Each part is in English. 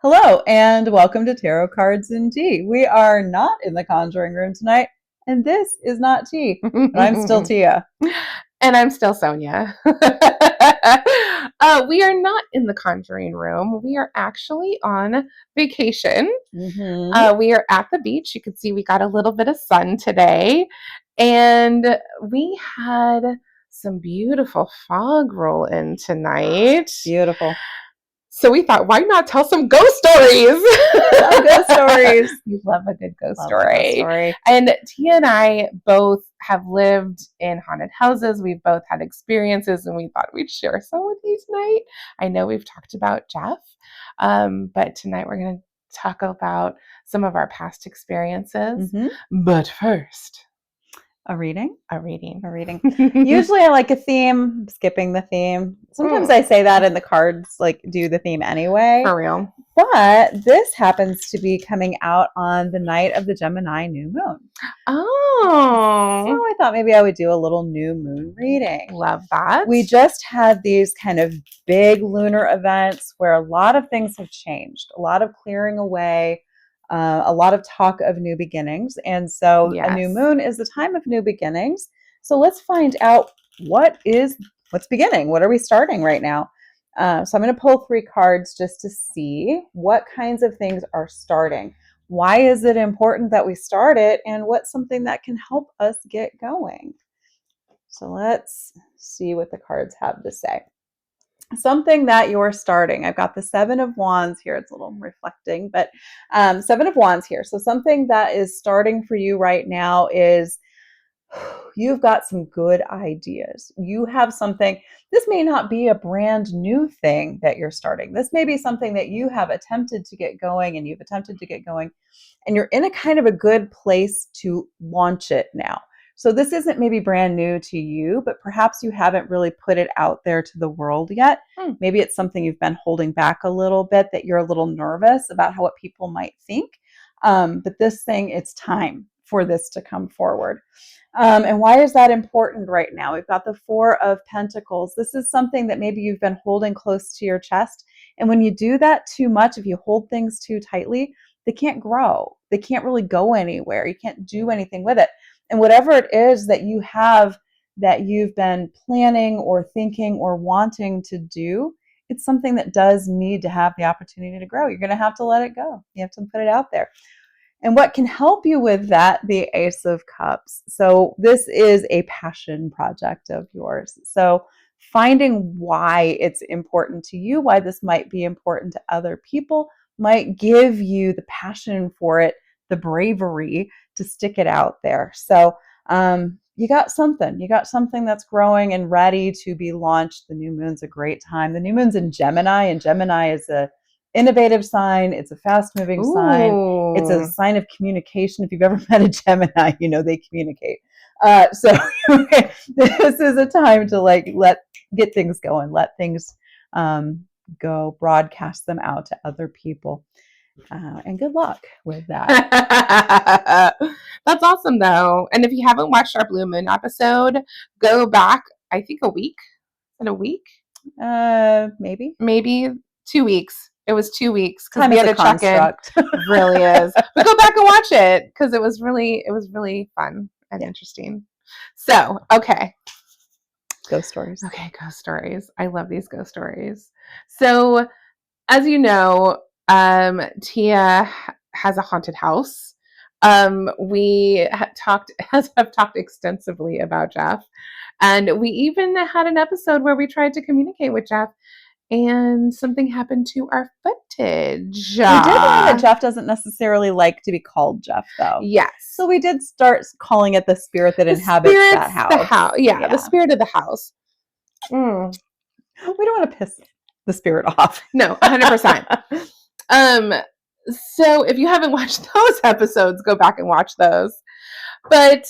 Hello, and welcome to Tarot Cards and Tea. We are not in the conjuring room tonight, and this is not tea, but I'm still Tia. And I'm still Sonia. We are not in the conjuring room. We are actually on vacation. We are at the beach. You can see we got a little bit of sun today. And we had some beautiful fog roll in tonight. Beautiful. So we thought, why not tell some ghost stories? Ghost stories. You love a good ghost story. And Tia and I both have lived in haunted houses. We've both had experiences, and we thought we'd share some with you tonight. I know we've talked about Jeff, but tonight we're going to talk about some of our past experiences. But first, a reading. Usually I like a theme, skipping the theme. Sometimes I say that in the cards, like do the theme anyway. For real. But this happens to be coming out on the night of the Gemini new moon. Oh. So I thought maybe I would do a little new moon reading. Love that. We just had these kind of big lunar events where a lot of things have changed, a lot of clearing away, a lot of talk of new beginnings. And so a new moon is the time of new beginnings. So let's find out what's beginning. What are we starting right now? So I'm going to pull 3 cards just to see what kinds of things are starting. Why is it important that we start it? And what's something that can help us get going? So let's see what the cards have to say. Something that you're starting. I've got the 7 of Wands here. It's a little reflecting, but 7 of Wands here. So something that is starting for you right now is you've got some good ideas. You have something. This may not be a brand new thing that you're starting. This may be something that you have attempted to get going and you're in a kind of a good place to launch it now. So this isn't maybe brand new to you, but perhaps you haven't really put it out there to the world yet. Maybe it's something you've been holding back a little bit, that you're a little nervous about what people might think. But this thing, it's time for this to come forward. And why is that important right now? We've got the 4 of Pentacles. This is something that maybe you've been holding close to your chest. And when you do that too much, if you hold things too tightly, they can't grow. They can't really go anywhere. You can't do anything with it. And whatever it is that you have that you've been planning or thinking or wanting to do, it's something that does need to have the opportunity to grow. You're going to have to let it go. You have to put it out there. And what can help you with that? The Ace of Cups. So this is a passion project of yours. So finding why it's important to you, why this might be important to other people, might give you the passion for it, the bravery to stick it out there. So you got something that's growing and ready to be launched. The new moon's a great time. The new moon's in Gemini, and Gemini is a innovative sign. It's a fast-moving sign. It's a sign of communication. If you've ever met a Gemini, you know they communicate. So this is a time to get things going, let things go, broadcast them out to other people. And good luck with that. That's awesome, though. And if you haven't watched our Blue Moon episode, go back, I think, a week. In a week? Maybe 2 weeks. It was 2 weeks because we had to check in. It really is. But go back and watch it because it was really fun and interesting. So, okay. Ghost stories. Okay, ghost stories. I love these ghost stories. So, as you know, Tia has a haunted house. We have talked extensively about Jeff, and we even had an episode where we tried to communicate with Jeff, and something happened to our footage. We did learn that Jeff doesn't necessarily like to be called Jeff, though. Yes. So we did start calling it the spirit that inhabits that house. Yeah, the spirit of the house. We don't want to piss the spirit off. No, 100%. So if you haven't watched those episodes, go back and watch those. But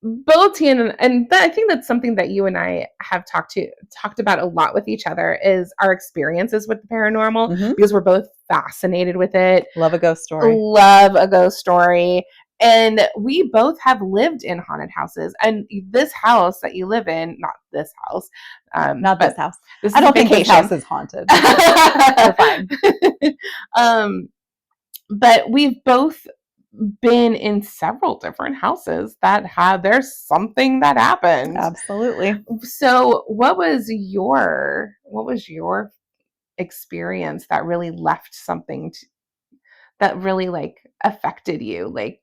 both Tia and I think that's something that you and I have talked about a lot with each other is our experiences with the paranormal, because we're both fascinated with it. Love a ghost story. And we both have lived in haunted houses. And this house that you live in, not this house. Not this house. This I don't think this house is haunted. You're fine. But we've both been in several different houses that there's something that happened. Absolutely. So what was your experience that really left something that really like affected you? Like,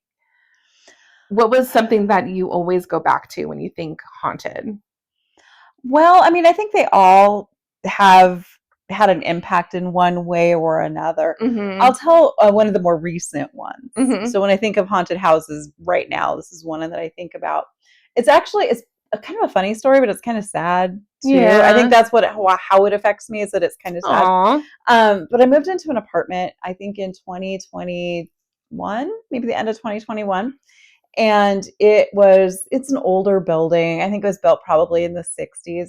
what was something that you always go back to when you think haunted? Well, I mean, I think they all have had an impact in one way or another. Mm-hmm. I'll tell one of the more recent ones. Mm-hmm. So when I think of haunted houses right now, this is one that I think about. It's a kind of a funny story, but it's kind of sad too. Yeah. I think that's how it affects me, is that it's kind of sad. But I moved into an apartment, I think in 2021, maybe the end of 2021. And it's an older building. I think it was built probably in the 60s.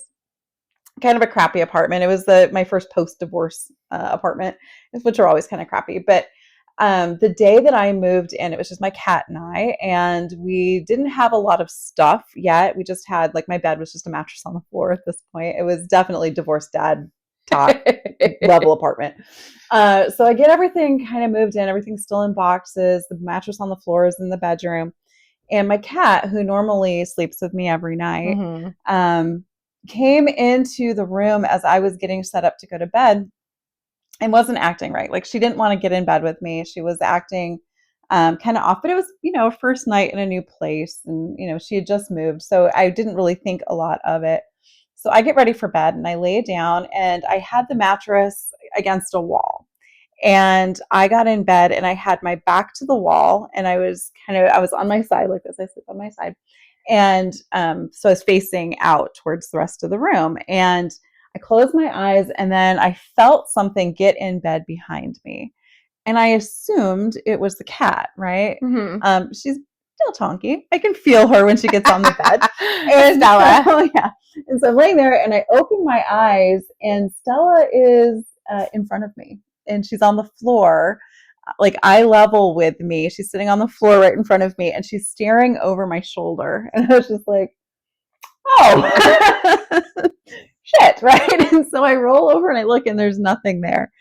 Kind of a crappy apartment. It was my first post-divorce apartment, which are always kind of crappy. But the day that I moved in, it was just my cat and I, and we didn't have a lot of stuff yet. We just had, like, my bed was just a mattress on the floor at this point. It was definitely divorced dad top level apartment. So I get everything kind of moved in. Everything's still in boxes. The mattress on the floor is in the bedroom. And my cat, who normally sleeps with me every night, mm-hmm. Came into the room as I was getting set up to go to bed and wasn't acting right. Like, she didn't want to get in bed with me. She was acting kind of off, but it was, first night in a new place, and, she had just moved. So I didn't really think a lot of it. So I get ready for bed and I lay down, and I had the mattress against a wall. And I got in bed and I had my back to the wall, and I was on my side like this. I sleep on my side. And so I was facing out towards the rest of the room, and I closed my eyes, and then I felt something get in bed behind me. And I assumed it was the cat, right? Mm-hmm. She's still tonky. I can feel her when she gets on the bed. And Stella. Yeah. And so I'm laying there, and I open my eyes, and Stella is in front of me, and she's on the floor, like eye level with me. She's sitting on the floor right in front of me, and she's staring over my shoulder. And I was just like, oh, shit, right? And so I roll over and I look, and there's nothing there.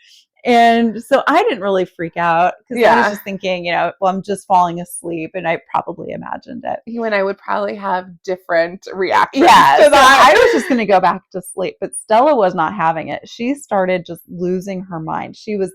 And so I didn't really freak out, because I was just thinking, well, I'm just falling asleep, and I probably imagined it. You and I would probably have different reactions. Yeah, so I was just going to go back to sleep, but Stella was not having it. She started just losing her mind. She was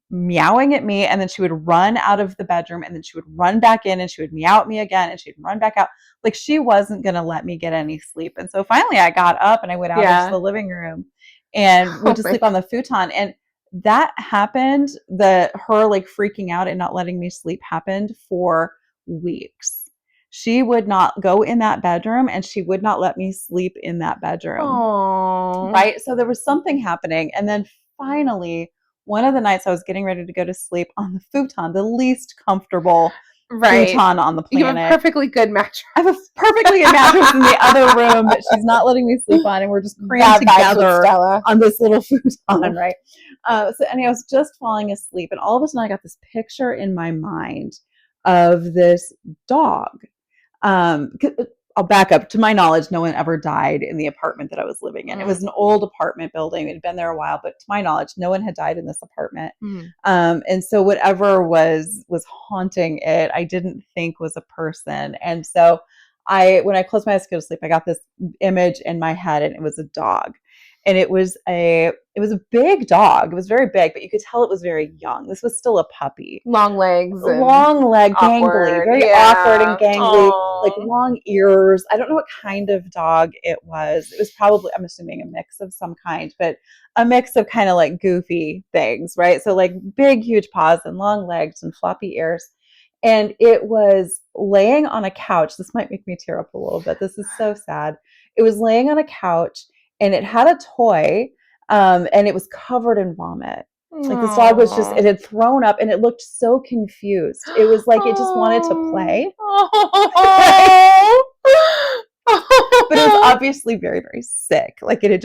meowing at me, and then she would run out of the bedroom, and then she would run back in, and she would meow at me again, and she'd run back out. Like, she wasn't going to let me get any sleep. And so finally I got up and I went out into the living room and went to sleep on the futon. And that happened, her like freaking out and not letting me sleep happened for weeks. She would not go in that bedroom, and she would not let me sleep in that bedroom. Aww. Right? So there was something happening. And then finally, one of the nights I was getting ready to go to sleep on the futon, the least comfortable futon on the planet. You have a perfectly good mattress. I have a perfectly good mattress in the other room that she's not letting me sleep on, and we're just crammed together on this little futon, right? So anyway, I was just falling asleep, and all of a sudden I got this picture in my mind of this dog. I'll back up. To my knowledge, no one ever died in the apartment that I was living in. It was an old apartment building. It had been there a while, but to my knowledge, no one had died in this apartment. And so whatever was haunting it, I didn't think was a person. And so when I closed my eyes to go to sleep, I got this image in my head, and it was a dog. And it was a big dog. It was very big, but you could tell it was very young. This was still a puppy. Long legs. Long leg, gangly. Very awkward and gangly. Aww. Like long ears. I don't know what kind of dog it was. It was probably, I'm assuming, a mix of some kind, but a mix of kind of like goofy things, right? So like big, huge paws and long legs and floppy ears. And it was laying on a couch. This might make me tear up a little bit. This is so sad. It was laying on a couch, and it had a toy, and it was covered in vomit. Like, this dog was it had thrown up, and it looked so confused. It was like it just wanted to play. But it was obviously very, very sick. Like it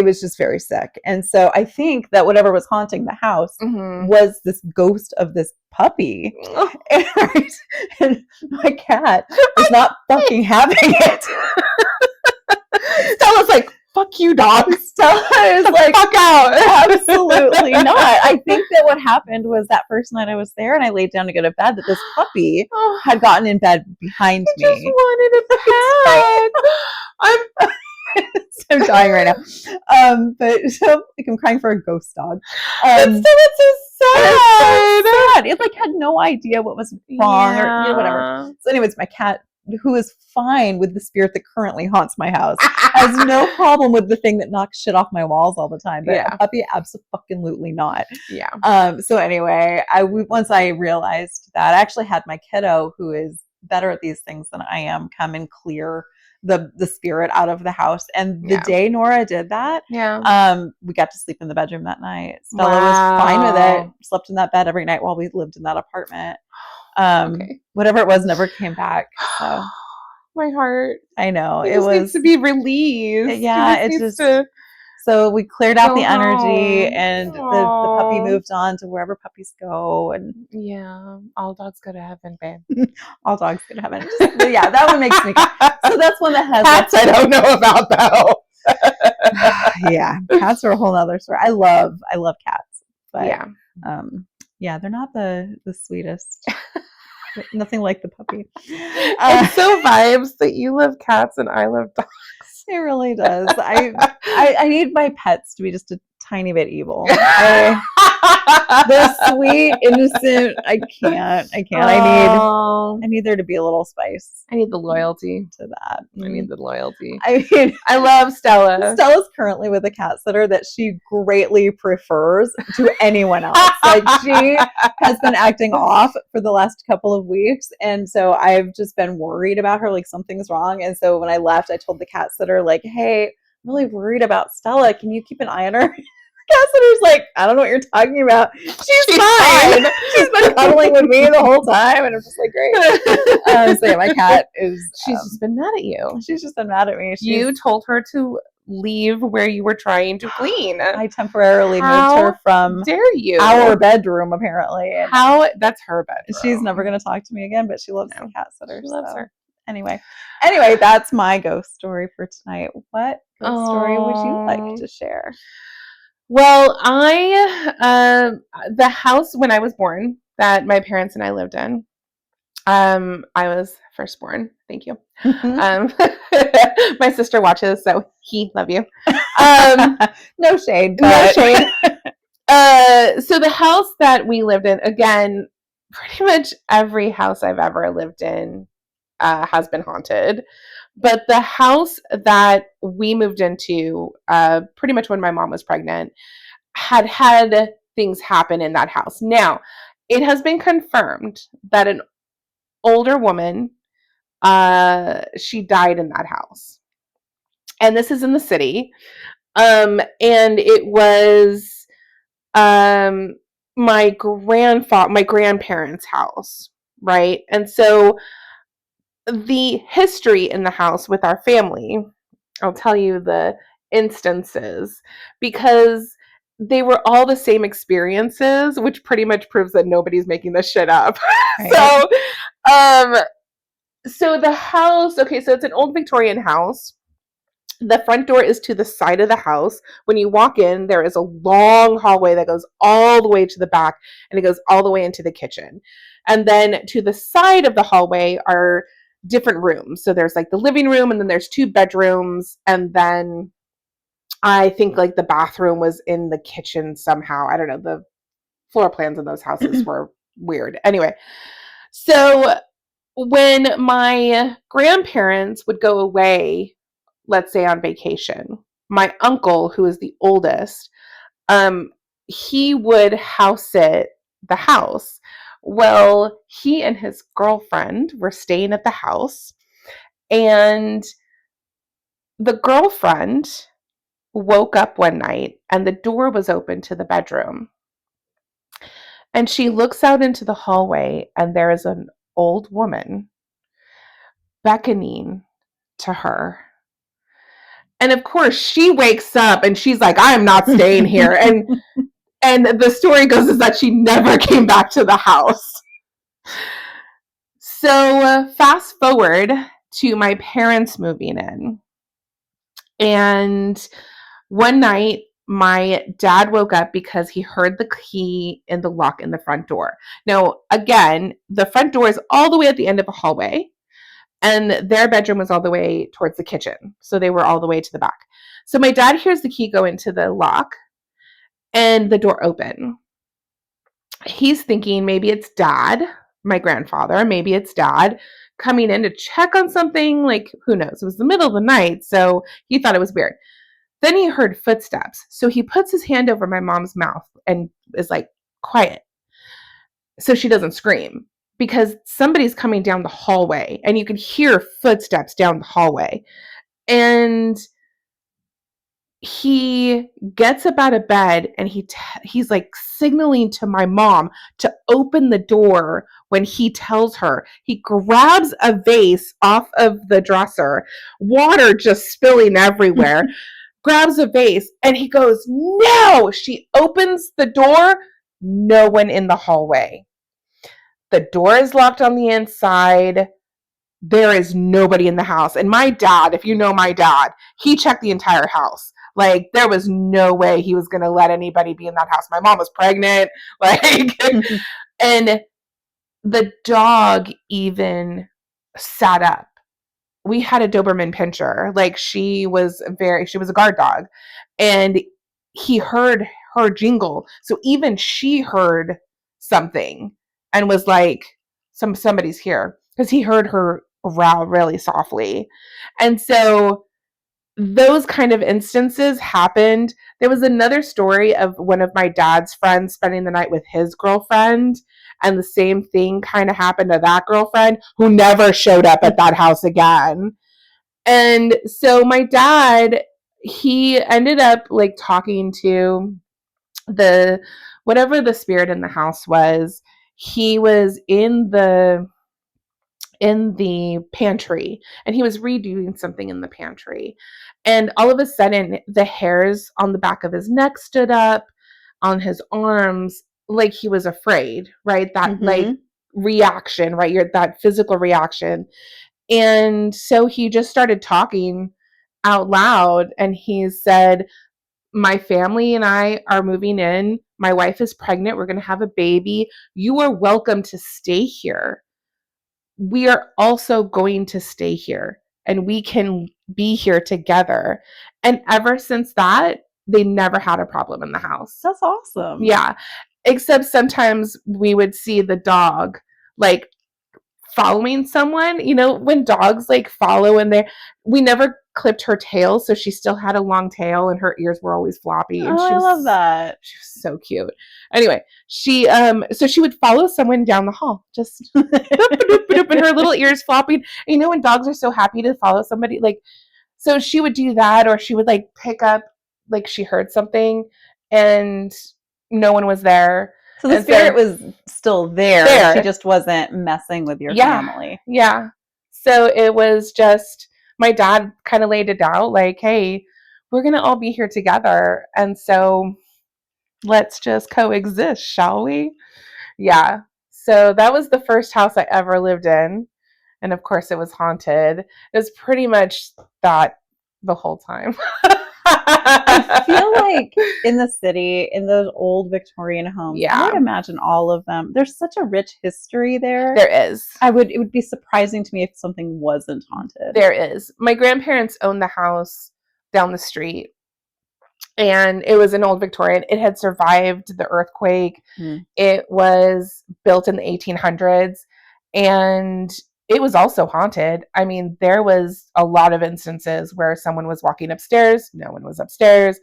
was just very sick. And so I think that whatever was haunting the house was this ghost of this puppy. And my cat is not fucking having it. Stella's like, fuck you, dog. Stella is like, fuck out. Absolutely not. I think that what happened was that first night I was there and I laid down to go to bed, that this puppy had gotten in bed behind me. Just wanted a pet. I'm dying right now. But so like I'm crying for a ghost dog. It's so sad. It like had no idea what was wrong or whatever. So anyways, my cat, who is fine with the spirit that currently haunts my house, has no problem with the thing that knocks shit off my walls all the time. But a puppy, absolutely not. Yeah. So anyway, once I realized that, I actually had my kiddo, who is better at these things than I am, come and clear the spirit out of the house. And the day Nora did that, we got to sleep in the bedroom that night. Stella was fine with it. Slept in that bed every night while we lived in that apartment. Whatever it was never came back. So my heart. I know it needs to be released. So we cleared out the energy, and the puppy moved on to wherever puppies go. And all dogs go to heaven, babe. All dogs go to heaven. That one makes me. So that's one that has cats. I don't know about though. Cats are a whole other story. I love cats, but they're not the sweetest. Nothing like the puppy. It's so vibes that you love cats and I love dogs. It really does. I need my pets to be just a tiny bit evil. They're sweet, innocent. I can't. I need there to be a little spice. I need the loyalty to that. I need the loyalty. I mean, I love Stella. Stella's currently with a cat sitter that she greatly prefers to anyone else. Like she has been acting off for the last couple of weeks, and so I've just been worried about her. Like something's wrong. And so when I left, I told the cat sitter, like, "Hey, I'm really worried about Stella. Can you keep an eye on her?" Cat sitter's like, "I don't know what you're talking about. She's fine. She's been cuddling with me the whole time," and I'm just like, "Great." So my cat is. She's just been mad at you. She's just been mad at me. You told her to leave where you were trying to clean. I temporarily moved her from our bedroom, apparently. That's her bedroom. She's never going to talk to me again, but she loves the cat sitter. She loves her. Anyway, that's my ghost story for tonight. What ghost story would you like to share? Well, the house when I was born that my parents and I lived in, I was firstborn. Thank you. My sister watches, so love you. No shade. No shade. So the house that we lived in, again, pretty much every house I've ever lived in has been haunted. But the house that we moved into, pretty much when my mom was pregnant, had things happen in that house. Now, it has been confirmed that an older woman, she died in that house. And this is in the city. And it was my grandparents' house, right? And so the history in the house with our family, I'll tell you the instances, because they were all the same experiences, which pretty much proves that nobody's making this shit up. Right. So the house, so it's an old Victorian house. The front door is to the side of the house. When you walk in, there is a long hallway that goes all the way to the back, and it goes all the way into the kitchen. And then to the side of the hallway are different rooms. So there's like the living room, and then there's 2 bedrooms, and then I think like the bathroom was in the kitchen somehow. I don't know. The floor plans in those houses were weird. Anyway, so when my grandparents would go away, let's say on vacation, my uncle, who is the oldest, he would house sit the house. Well, he and his girlfriend were staying at the house, and the girlfriend woke up one night and the door was open to the bedroom. And she looks out into the hallway, and there is an old woman beckoning to her. And of course she wakes up and she's like, I'm not staying here. And the story goes is that she never came back to the house. So fast forward to my parents moving in. And one night, my dad woke up because he heard the key in the lock in the front door. Now, again, the front door is all the way at the end of a hallway, and their bedroom was all the way towards the kitchen. So they were all the way to the back. So my dad hears the key go into the lock and the door open. He's thinking maybe it's dad, my grandfather, maybe it's dad coming in to check on something. Like, who knows? It was the middle of the night, so he thought it was weird. Then he heard footsteps. So he puts his hand over my mom's mouth and is like, quiet. So she doesn't scream because somebody's coming down the hallway and you can hear footsteps down the hallway. And he gets up out of bed and he's like signaling to my mom to open the door when he tells her. He grabs a vase off of the dresser, water just spilling everywhere, grabs a vase, and he goes, no! She opens the door, no one in the hallway. The door is locked on the inside. There is nobody in the house. And my dad, if you know my dad, he checked the entire house. Like, there was no way he was going to let anybody be in that house. My mom was pregnant. Like, and the dog even sat up. We had a Doberman Pinscher. Like, she was a guard dog. And he heard her jingle. So even she heard something and was like, somebody's here. Because he heard her growl really softly. And so those kind of instances happened. There was another story of one of my dad's friends spending the night with his girlfriend, and the same thing kind of happened to that girlfriend who never showed up at that house again. And so my dad, he ended up like talking to whatever the spirit in the house was. He was in the pantry and he was redoing something in the pantry, and all of a sudden the hairs on the back of his neck stood up, on his arms, like he was afraid, right? That like reaction, right? That physical reaction. And so he just started talking out loud, and he said, my family and I are moving in. My wife is pregnant. We're going to have a baby. You are welcome to stay here. We are also going to stay here and we can be here together. And ever since that, they never had a problem in the house. That's awesome. Yeah. Except sometimes we would see the dog like following someone, you know, when dogs like follow, and we never clipped her tail, so she still had a long tail and her ears were always floppy. And I love that. She was so cute. Anyway, she so she would follow someone down the hall, just and her little ears flopping. And you know when dogs are so happy to follow somebody, like, so she would do that, or she would like pick up, like she heard something and no one was there. So the spirit was still there. She just wasn't messing with your family. Yeah. So it was just, my dad kind of laid it out like, hey, we're going to all be here together. And so let's just coexist, shall we? Yeah. So that was the first house I ever lived in. And of course it was haunted. It was pretty much that the whole time. I feel like in the city, in those old Victorian homes, I would imagine all of them, there's such a rich history there. There is. It would be surprising to me if something wasn't haunted. There is. My grandparents owned the house down the street, and it was an old Victorian. It had survived the earthquake. It was built in the 1800s, and it was also haunted. I mean, there was a lot of instances where someone was walking upstairs, no one was upstairs.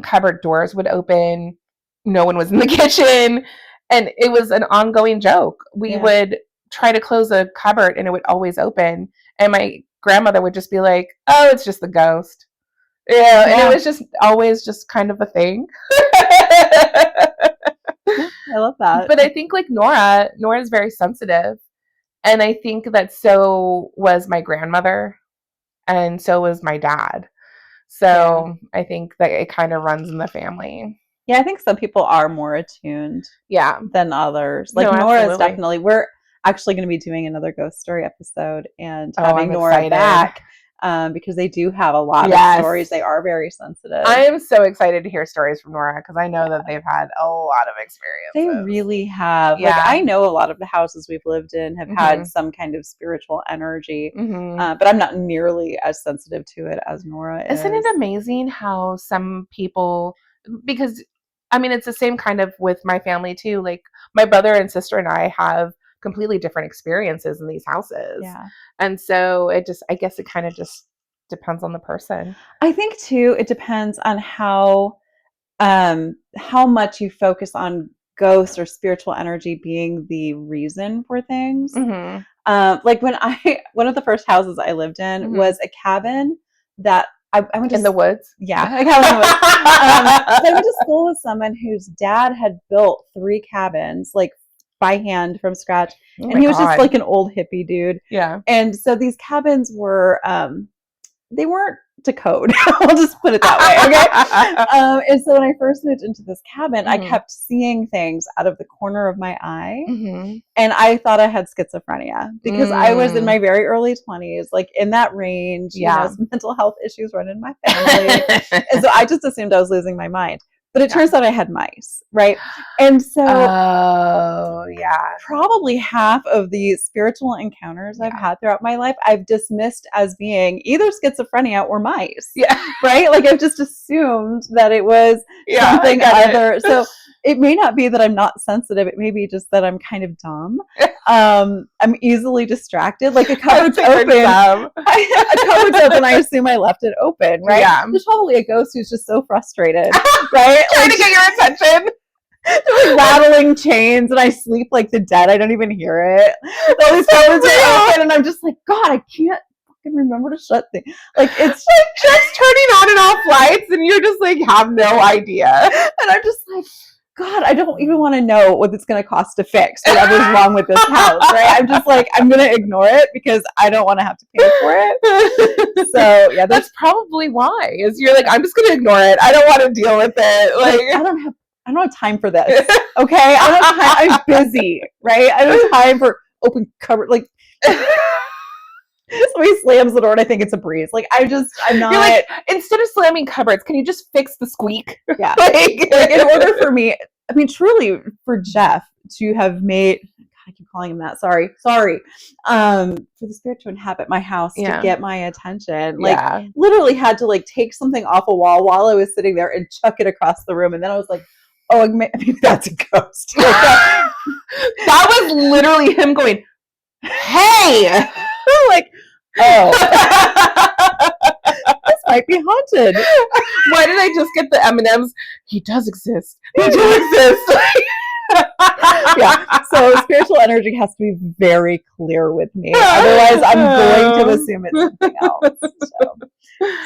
Cupboard doors would open, no one was in the kitchen, and it was an ongoing joke. We would try to close a cupboard and it would always open, and my grandmother would just be like, oh, it's just the ghost. And it was just always just kind of a thing. I love that. But I think like Nora is very sensitive. And I think that so was my grandmother, and so was my dad. So I think that it kind of runs in the family. Yeah, I think some people are more attuned than others. Like Nora is definitely, we're actually going to be doing another ghost story episode and having Nora back because they do have a lot of stories. They are very sensitive. I am so excited to hear stories from Nora because I know that they've had a lot of experience. They really have. Like I know a lot of the houses we've lived in have had some kind of spiritual energy, but I'm not nearly as sensitive to it as Nora is. Isn't it amazing how some people, because I mean, it's the same kind of with my family too. Like my brother and sister and I have completely different experiences in these houses. Yeah. And so I guess it kind of just depends on the person. I think too, it depends on how much you focus on ghosts or spiritual energy being the reason for things. Like one of the first houses I lived in was a cabin that I went to in the woods. Yeah, I went to school with someone whose dad had built 3 cabins, like by hand from scratch, and he was just like an old hippie dude. Yeah, and so these cabins were, they weren't to code. I'll just put it that way. Okay. And so when I first moved into this cabin, I kept seeing things out of the corner of my eye, and I thought I had schizophrenia because I was in my very early 20s, like in that range. You know, some mental health issues running in my family, and so I just assumed I was losing my mind. But it turns out I had mice, right? And so, probably half of the spiritual encounters I've had throughout my life, I've dismissed as being either schizophrenia or mice, right? Like I've just assumed that it was something other. So it may not be that I'm not sensitive. It may be just that I'm kind of dumb. I'm easily distracted. Like a cupboard's open. A cupboard's open. I assume I left it open, right? Yeah. There's probably a ghost who's just so frustrated, right? Trying to get your attention. Like rattling chains, and I sleep like the dead. I don't even hear it. All these cupboards are open, and I'm just like, God, I can't fucking remember to shut things. Like it's like just turning on and off lights, and you're just like have no idea. And I'm just like, God, I don't even want to know what it's going to cost to fix whatever's wrong with this house, right? I'm just like, I'm going to ignore it because I don't want to have to pay for it. So yeah, that's probably why. Is you're like, I'm just going to ignore it. I don't want to deal with it. Like I don't have time for this. Okay, I don't have time. I'm busy, right? I don't have time for open cupboard. Like somebody slams the door and I think it's a breeze. Like I'm not. You're like, instead of slamming cupboards, can you just fix the squeak? Yeah. like in order for me, I mean, truly, for Jeff to have made. I keep calling him that. Sorry. For the spirit to inhabit my house to get my attention, like literally had to like take something off a wall while I was sitting there and chuck it across the room, and then I was like, oh, I mean, that's a ghost. Like, that was literally him going, hey, like, oh, this might be haunted. Why did I just get the M&Ms? He does exist. He does exist. Yeah. So spiritual energy has to be very clear with me. Otherwise, I'm going to assume it's something else.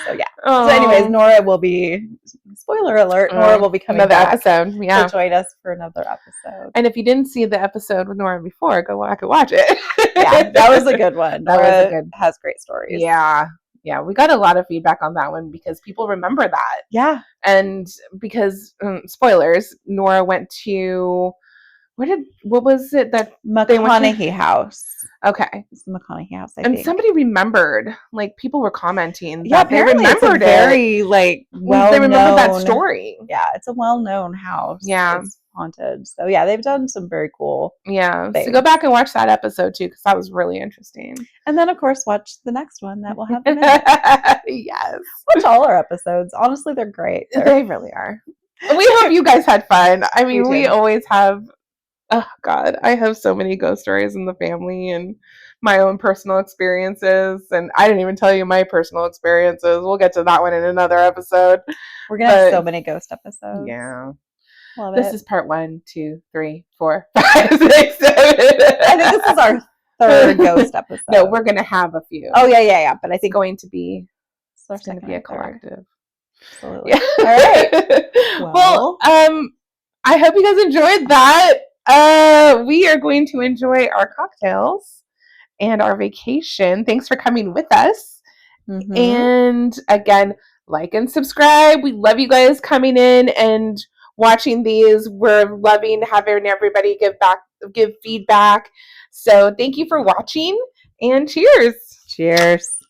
So yeah. So anyways, Nora will be, spoiler alert, Nora will be coming another episode. To join us for another episode. And if you didn't see the episode with Nora before, go back and watch it. Yeah, that was a good one. Nora has great stories. Yeah. Yeah, we got a lot of feedback on that one because people remember that. Yeah. And because, spoilers, Nora went to, what was it that McConaughey House. Okay. It's the McConaughey House, I think. And somebody remembered, like people were commenting that they remembered it. Very, like, well-known. They remember that story. Yeah, it's a well-known house. Yeah. It's haunted. So yeah, they've done some very cool things. So go back and watch that episode too, because that was really interesting. And then of course watch the next one that we'll have in a minute. Yes. Watch all our episodes. Honestly, they're great. They really are. We hope you guys had fun. I mean, we always have, oh God, I have so many ghost stories in the family and my own personal experiences. And I didn't even tell you my personal experiences. We'll get to that one in another episode. We're going to have so many ghost episodes. Yeah. Love this it. is part 1, 2, 3, 4, 5, 6, 7. I think this is our 3rd ghost episode. No, we're going to have a few. Oh, yeah. But I think it's going to be a collective. Absolutely. Yeah. All right. Well, I hope you guys enjoyed that. We are going to enjoy our cocktails and our vacation. Thanks for coming with us. Mm-hmm. And again, like and subscribe. We love you guys coming in and watching these. We're loving having everybody give feedback. So thank you for watching, and cheers. Cheers.